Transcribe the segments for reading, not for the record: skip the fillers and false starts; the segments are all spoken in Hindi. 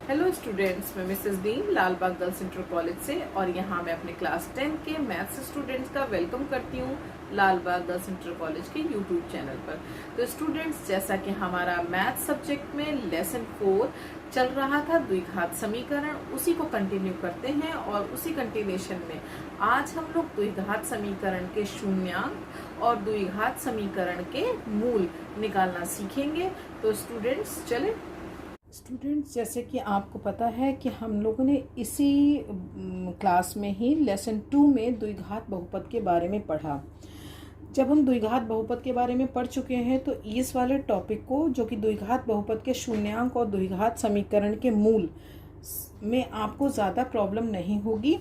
हेलो स्टूडेंट्स, मैं Mrs Deen Lalbagh girls inter college से और यहाँ मैं अपने क्लास 10 के मैथ्स स्टूडेंट्स का वेलकम करती हूँ लालबाग गर्ल्स इंटर कॉलेज के यूट्यूब चैनल पर। तो स्टूडेंट्स, जैसा कि हमारा मैथ्स सब्जेक्ट में लेसन 4 चल रहा था द्विघात समीकरण, उसी को कंटिन्यू करते हैं और उसी कंटिन्यूशन में आज हम लोग द्विघात समीकरण के शून्यांक और द्विघात समीकरण के मूल निकालना सीखेंगे। तो स्टूडेंट्स चले। स्टूडेंट्स, जैसे कि आपको पता है कि हम लोगों ने इसी क्लास में ही लेसन 2 में द्विघात बहुपद के बारे में पढ़ा। जब हम द्विघात बहुपद के बारे में पढ़ चुके हैं तो इस वाले टॉपिक को, जो कि द्विघात बहुपद के शून्यांक और द्विघात समीकरण के मूल में, आपको ज़्यादा प्रॉब्लम नहीं होगी।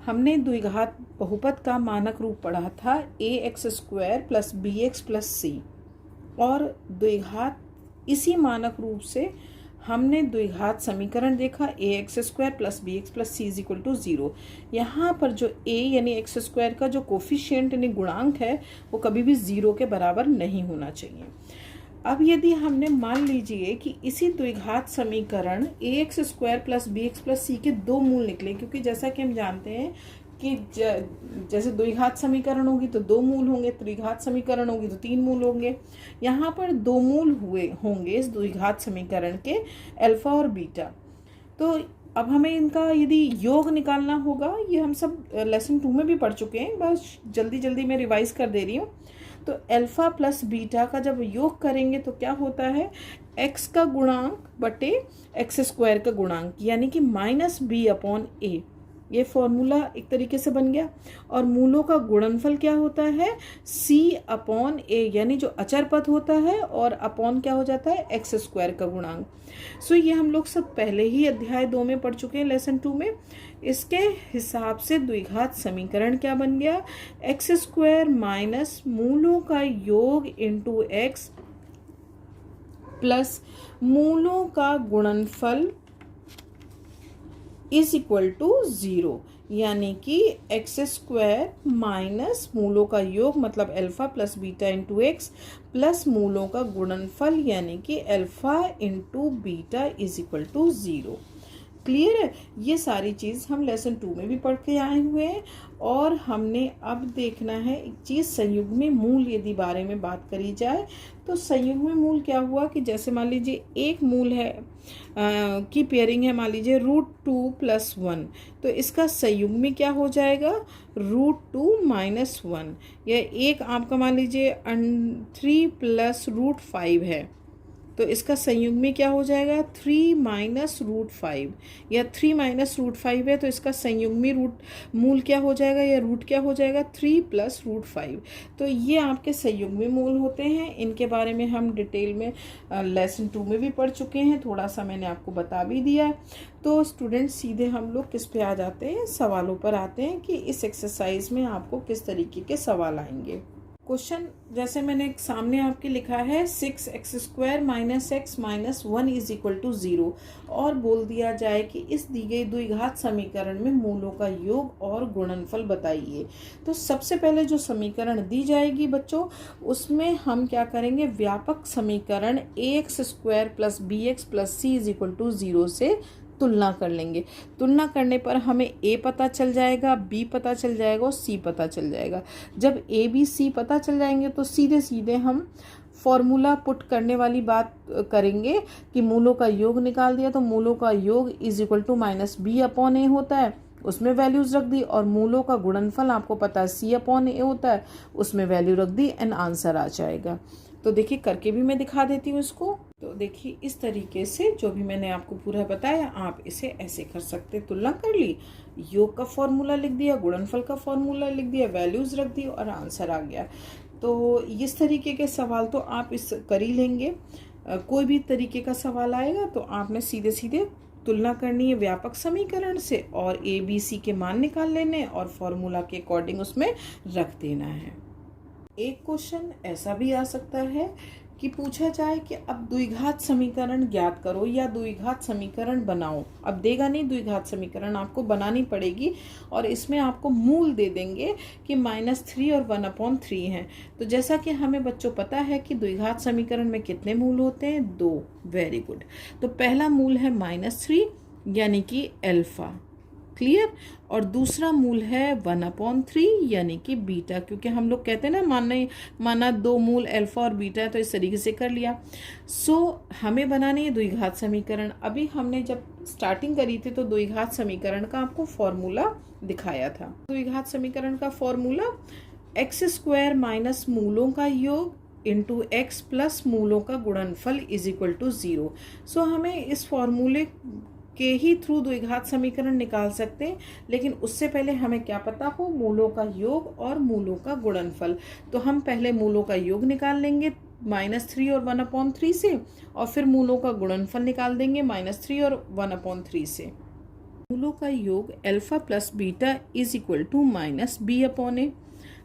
हमने द्विघात बहुपद का मानक रूप पढ़ा था ax² + bx + c, और द्विघात इसी मानक रूप से हमने द्विघात समीकरण देखा ax² + bx + c = 0। यहाँ पर जो a यानी x² का जो कोफिशिएंट यानी गुणांक है वो कभी भी 0 के बराबर नहीं होना चाहिए। अब यदि हमने मान लीजिए कि इसी द्विघात समीकरण ax² + bx + c के दो मूल निकले, क्योंकि जैसा कि हम जानते हैं कि जैसे द्विघात समीकरण होगी तो दो मूल होंगे, त्रिघात समीकरण होगी तो तीन मूल होंगे। यहाँ पर दो मूल हुए होंगे इस द्विघात समीकरण के, अल्फा और बीटा। तो अब हमें इनका यदि योग निकालना होगा, ये हम सब लेसन 2 में भी पढ़ चुके हैं, बस जल्दी जल्दी मैं रिवाइज कर दे रही हूँ। तो अल्फा प्लस बीटा का जब योग करेंगे तो क्या होता है, x का गुणांक बटे x² का गुणांक, यानी कि -b/a। ये फॉर्मूला एक तरीके से बन गया। और मूलों का गुणनफल क्या होता है, c/a, यानी जो अचर पद होता है, और अपॉन क्या हो जाता है, x² का गुणांक। सो ये हम लोग सब पहले ही अध्याय 2 में पढ़ चुके हैं, लेसन 2 में। इसके हिसाब से द्विघात समीकरण क्या बन गया, x² - मूलों का योग इंटू x प्लस मूलों का गुणनफल = 0, यानी कि x² माइनस मूलों का योग मतलब alpha plus beta into x plus मूलों का गुणनफल यानी कि अल्फा इंटू बीटा = 0। क्लियर है? ये सारी चीज़ हम लेसन 2 में भी पढ़ के आए हुए हैं। और हमने अब देखना है एक चीज़, संयुग्मी मूल यदि बारे में बात करी जाए तो संयुग्मी मूल क्या हुआ कि जैसे मान लीजिए एक मूल है की पेयरिंग है, मान लीजिए √2 + 1, तो इसका संयुग्मी क्या हो जाएगा, √2 - 1। या एक आपका मान लीजिए 3 + √5 है, तो इसका संयुग्मी क्या हो जाएगा, 3 - √5। या 3 - √5 है तो इसका संयुग्मी मूल क्या हो जाएगा, या रूट क्या हो जाएगा, 3 + √5। तो ये आपके संयुग्मी मूल होते हैं। इनके बारे में हम डिटेल में लेसन 2 में भी पढ़ चुके हैं, थोड़ा सा मैंने आपको बता भी दिया। तो स्टूडेंट, सीधे हम लोग किस पे आ जाते हैं, सवालों पर आते हैं कि इस एक्सरसाइज में आपको किस तरीके के सवाल आएंगे। क्वेश्चन जैसे मैंने सामने आपके लिखा है 6x² - x - 1 = 0, और बोल दिया जाए कि इस दी गई द्विघात समीकरण में मूलों का योग और गुणनफल बताइए। तो सबसे पहले जो समीकरण दी जाएगी बच्चों, उसमें हम क्या करेंगे, व्यापक समीकरण ax² + bx + c = 0 से तुलना कर लेंगे। तुलना करने पर हमें a पता चल जाएगा, b पता चल जाएगा और c पता चल जाएगा। जब a b c पता चल जाएंगे तो सीधे सीधे हम फॉर्मूला पुट करने वाली बात करेंगे कि मूलों का योग निकाल दिया, तो मूलों का योग = -b/a होता है, उसमें वैल्यूज रख दी। और मूलों का गुणनफल आपको पता है c/a होता है, उसमें वैल्यू रख दी, एंड आंसर आ जाएगा। तो देखिए करके भी मैं दिखा देती हूँ इसको। तो देखिए इस तरीके से जो भी मैंने आपको पूरा बताया, आप इसे ऐसे कर सकते, तुलना कर ली, योग का फॉर्मूला लिख दिया, गुणनफल का फॉर्मूला लिख दिया, वैल्यूज रख दी और आंसर आ गया। तो इस तरीके के सवाल तो आप इस कर ही लेंगे। कोई भी तरीके का सवाल आएगा तो आपने सीधे सीधे तुलना करनी है व्यापक समीकरण से, और a b c के मान निकाल लेने और फॉर्मूला के अकॉर्डिंग उसमें रख देना है। एक क्वेश्चन ऐसा भी आ सकता है कि पूछा जाए कि अब द्विघात समीकरण ज्ञात करो या द्विघात समीकरण बनाओ। अब देगा नहीं, द्विघात समीकरण आपको बनानी पड़ेगी, और इसमें आपको मूल दे देंगे कि -3 और 1/3 हैं। तो जैसा कि हमें बच्चों पता है कि द्विघात समीकरण में कितने मूल होते हैं, 2। Very good. तो पहला मूल है -3 यानी कि अल्फा। क्लियर। और दूसरा मूल है 1/3 यानी कि बीटा, क्योंकि हम लोग कहते हैं ना माना दो मूल अल्फा और बीटा है, तो इस तरीके से कर लिया। हमें बनानी है द्विघात समीकरण। अभी हमने जब स्टार्टिंग करी थी तो द्विघात समीकरण का आपको फॉर्मूला दिखाया था। द्विघात समीकरण का फॉर्मूला x² माइनस मूलों का योग इंटू x प्लस मूलों का गुणनफल इज इक्वल टू 0। हमें इस फॉर्मूले के ही थ्रू द्विघात समीकरण निकाल सकते हैं, लेकिन उससे पहले हमें क्या पता हो, मूलों का योग और मूलों का गुणनफल। तो हम पहले मूलों का योग निकाल लेंगे -3 और 1/3 से, और फिर मूलों का गुणनफल निकाल देंगे -3 और 1/3 से। मूलों का योग alpha plus beta is equal to -b/a।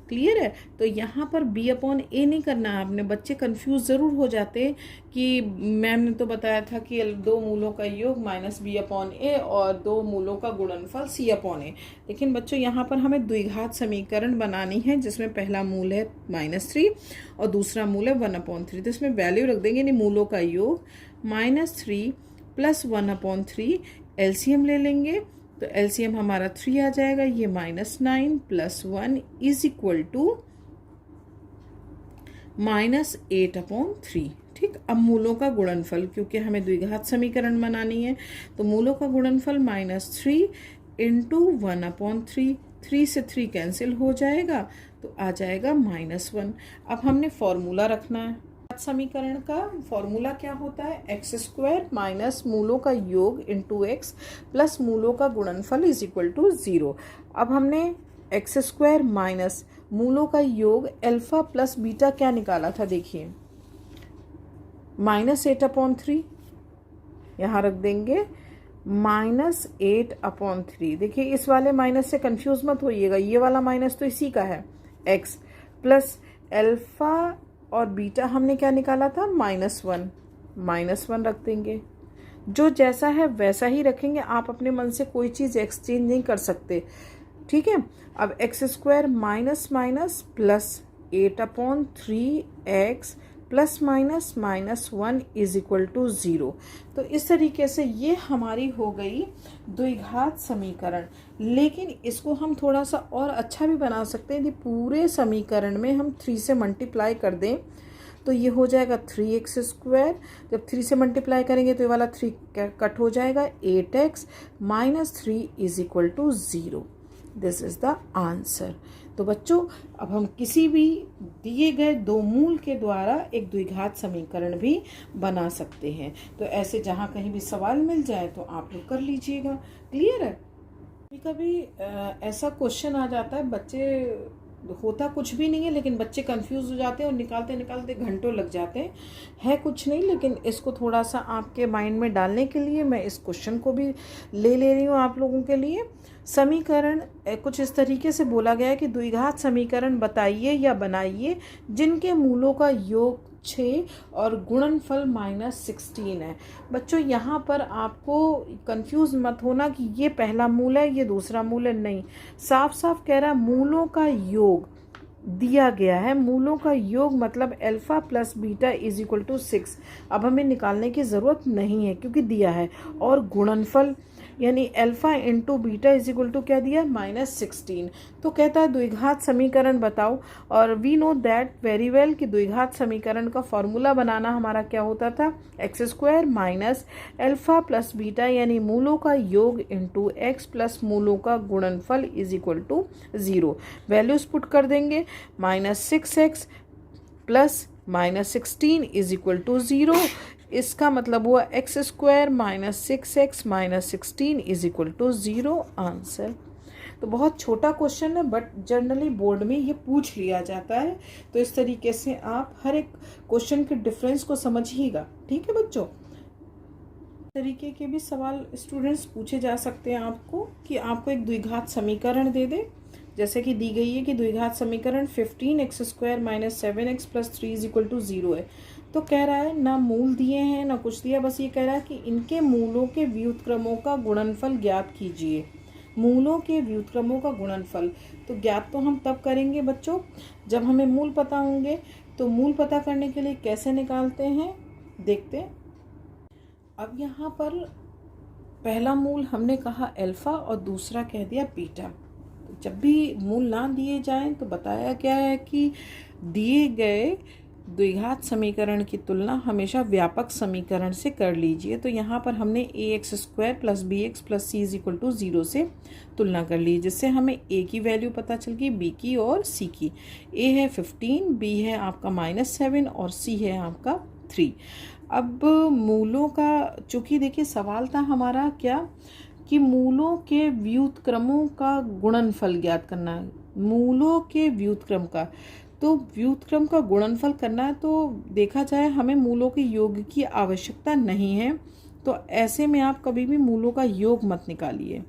Clear है। तो यहाँ पर b/a नहीं करना है आपने। बच्चे कंफ्यूज ज़रूर हो जाते कि मैम ने तो बताया था कि दो मूलों का योग -b/a और दो मूलों का गुणनफल c/a। लेकिन बच्चों यहाँ पर हमें द्विघात समीकरण बनानी है, जिसमें पहला मूल है -3 और दूसरा मूल है 1/3। तो इसमें वैल्यू रख देंगे, यानी मूलों का योग -3 प्लस 1/3, एलसीएम ले लेंगे तो एलसीएम हमारा 3 आ जाएगा। ये -9 प्लस 1 इज इक्वल टू -8/3। ठीक। अब मूलों का गुणनफल, क्योंकि हमें द्विघात समीकरण बनानी है, तो मूलों का गुणनफल -3 इंटू 1/3। 3 से 3 कैंसिल हो जाएगा तो आ जाएगा -1। अब हमने फॉर्मूला रखना है। समीकरण का फॉर्मूला क्या होता है, x² माइनस मूलों का योग इंटू x प्लस मूलों का गुणनफल इज इक्वल टू 0। अब हमने x² माइनस मूलों का योग अल्फा प्लस बीटा क्या निकाला था, देखिए -8/3, यहाँ रख देंगे -8/3। देखिए इस वाले माइनस से कंफ्यूज मत होइएगा, ये वाला माइनस तो इसी का है। x प्लस अल्फा और बीटा हमने क्या निकाला था, -1 रख देंगे। जो जैसा है वैसा ही रखेंगे, आप अपने मन से कोई चीज़ एक्सचेंज नहीं कर सकते। ठीक है। अब x² minus minus plus 8/3x plus minus -1 is equal to 0। तो इस तरीके से ये हमारी हो गई द्विघात समीकरण। लेकिन इसको हम थोड़ा सा और अच्छा भी बना सकते हैं। यदि पूरे समीकरण में हम 3 से मल्टीप्लाई कर दें तो ये हो जाएगा 3x²। जब 3 से मल्टीप्लाई करेंगे तो ये वाला 3 कट हो जाएगा, 8x minus 3 is equal to 0। This is the answer. तो बच्चों अब हम किसी भी दिए गए दो मूल के द्वारा एक द्विघात समीकरण भी बना सकते हैं। तो ऐसे जहाँ कहीं भी सवाल मिल जाए तो आप लोग कर लीजिएगा। क्लियर है। कभी ऐसा क्वेश्चन आ जाता है, बच्चे होता कुछ भी नहीं है लेकिन बच्चे कंफ्यूज हो जाते हैं और निकालते निकालते घंटों लग जाते हैं। है कुछ नहीं, लेकिन इसको थोड़ा सा आपके माइंड में डालने के लिए मैं इस क्वेश्चन को भी ले रही हूँ आप लोगों के लिए। समीकरण कुछ इस तरीके से बोला गया है कि द्विघात समीकरण बताइए या बनाइए जिनके मूलों का योग 6 और गुणनफल -16 है। बच्चों यहाँ पर आपको कंफ्यूज मत होना कि ये पहला मूल है ये दूसरा मूल है, नहीं, साफ साफ कह रहा है मूलों का योग दिया गया है। मूलों का योग मतलब alpha plus beta is equal to 6। अब हमें निकालने की ज़रूरत नहीं है क्योंकि दिया है। और गुणनफल यानी alpha into beta is equal to क्या दिया, -16। तो कहता है द्विघात समीकरण बताओ। और we know that very well कि द्विघात समीकरण का फॉर्मूला बनाना हमारा क्या होता था, x² minus alpha plus beta यानी मूलों का योग इंटू x प्लस मूलों का गुणनफल is equal to 0। Values put कर देंगे, -6x plus -16 is equal to 0। इसका मतलब हुआ x² minus 6x minus 16 is equal to 0 answer. तो बहुत छोटा क्वेश्चन है बट जनरली बोर्ड में ये पूछ लिया जाता है। तो इस तरीके से आप हर एक क्वेश्चन के डिफरेंस को समझिएगा। ठीक है बच्चों। इस तरीके के भी सवाल स्टूडेंट्स पूछे जा सकते हैं आपको कि आपको एक द्विघात समीकरण दे दे, जैसे कि दी गई है कि द्विघात समीकरण 15x² minus 7x plus 3 is equal to 0 है। तो कह रहा है ना मूल दिए हैं ना कुछ दिया, बस ये कह रहा है कि इनके मूलों के व्युत्क्रमों का गुणनफल ज्ञात कीजिए। मूलों के व्युत्क्रमों का गुणनफल तो ज्ञात तो हम तब करेंगे बच्चों जब हमें मूल पता होंगे। तो मूल पता करने के लिए कैसे निकालते हैं देखते हैं। अब यहाँ पर पहला मूल हमने कहा अल्फा और दूसरा कह दिया बीटा। तो जब भी मूल ना दिए जाएं तो बताया गया है कि दिए गए द्विघात समीकरण की तुलना हमेशा व्यापक समीकरण से कर लीजिए। तो यहाँ पर हमने ax² + bx + c = 0 से तुलना कर ली, जिससे हमें a की वैल्यू पता चल गई, b की और c की। a है 15, b है आपका -7 और c है आपका 3। अब मूलों का, चूँकि देखिए सवाल था हमारा क्या कि मूलों के व्युत्क्रमों का गुणनफल ज्ञात करना है, मूलों के व्युत्क्रम का। तो व्युत्क्रम का गुणनफल करना है, तो देखा जाए हमें मूलों के योग की आवश्यकता नहीं है। तो ऐसे में आप कभी भी मूलों का योग मत निकालिए,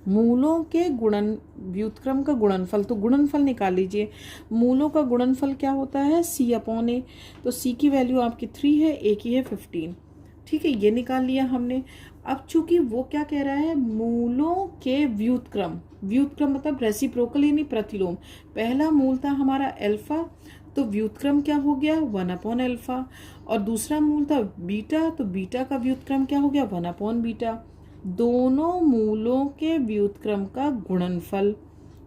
मूलों के व्युत्क्रम का गुणनफल, तो गुणनफल निकाल लीजिए। मूलों का गुणनफल क्या होता है, c/a। तो c की वैल्यू आपकी 3 है, a की है 15। ठीक है, ये निकाल लिया हमने। अब चूंकि वो क्या कह रहा है, मूलों के व्युत्क्रम, व्युत्क्रम मतलब रेसिप्रोकल यानी प्रतिलोम। पहला मूल था हमारा अल्फा, तो व्युत्क्रम क्या हो गया 1/अल्फा। और दूसरा मूल था बीटा, तो बीटा का व्युत्क्रम क्या हो गया 1/बीटा। दोनों मूलों के व्युत्क्रम का गुणनफल,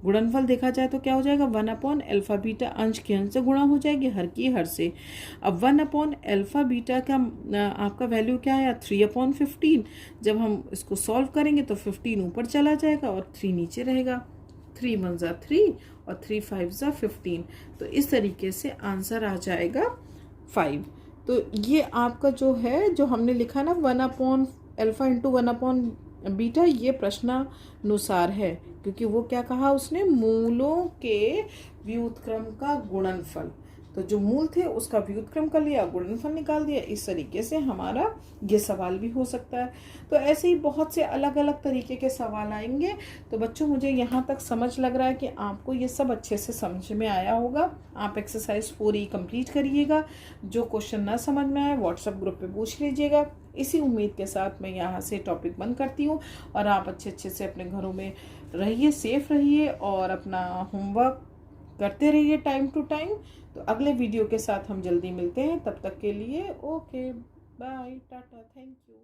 गुणनफल देखा जाए तो क्या हो जाएगा 1/अल्फा बीटा, अंश के अंश से गुणा हो जाएगी, हर की हर से। अब 1/अल्फा बीटा का आपका वैल्यू क्या है 3/15। जब हम इसको सॉल्व करेंगे तो 15 ऊपर चला जाएगा और 3 नीचे रहेगा। 3 1 = 3 और 3 5 = 15। तो इस तरीके से आंसर आ जाएगा 5। तो ये आपका जो है, जो हमने लिखा ना 1/अल्फा × 1/बीटा, ये प्रश्नानुसार है, क्योंकि वो क्या कहा उसने, मूलों के व्युत्क्रम का गुणनफल। तो जो मूल थे उसका व्युत्क्रम कर लिया, गुणनफल निकाल दिया। इस तरीके से हमारा ये सवाल भी हो सकता है। तो ऐसे ही बहुत से अलग अलग तरीके के सवाल आएंगे। तो बच्चों, मुझे यहाँ तक समझ लग रहा है कि आपको ये सब अच्छे से समझ में आया होगा। आप एक्सरसाइज पूरी कंप्लीट करिएगा। जो क्वेश्चन ना समझ में आए व्हाट्सएप ग्रुप पे पूछ लीजिएगा। इसी उम्मीद के साथ मैं यहाँ से टॉपिक बंद करती हूँ, और आप अच्छे से अपने घरों में रहिए, सेफ रहिए और अपना होमवर्क करते रहिए टाइम टू टाइम। तो अगले वीडियो के साथ हम जल्दी मिलते हैं, तब तक के लिए okay bye, tata, thank you.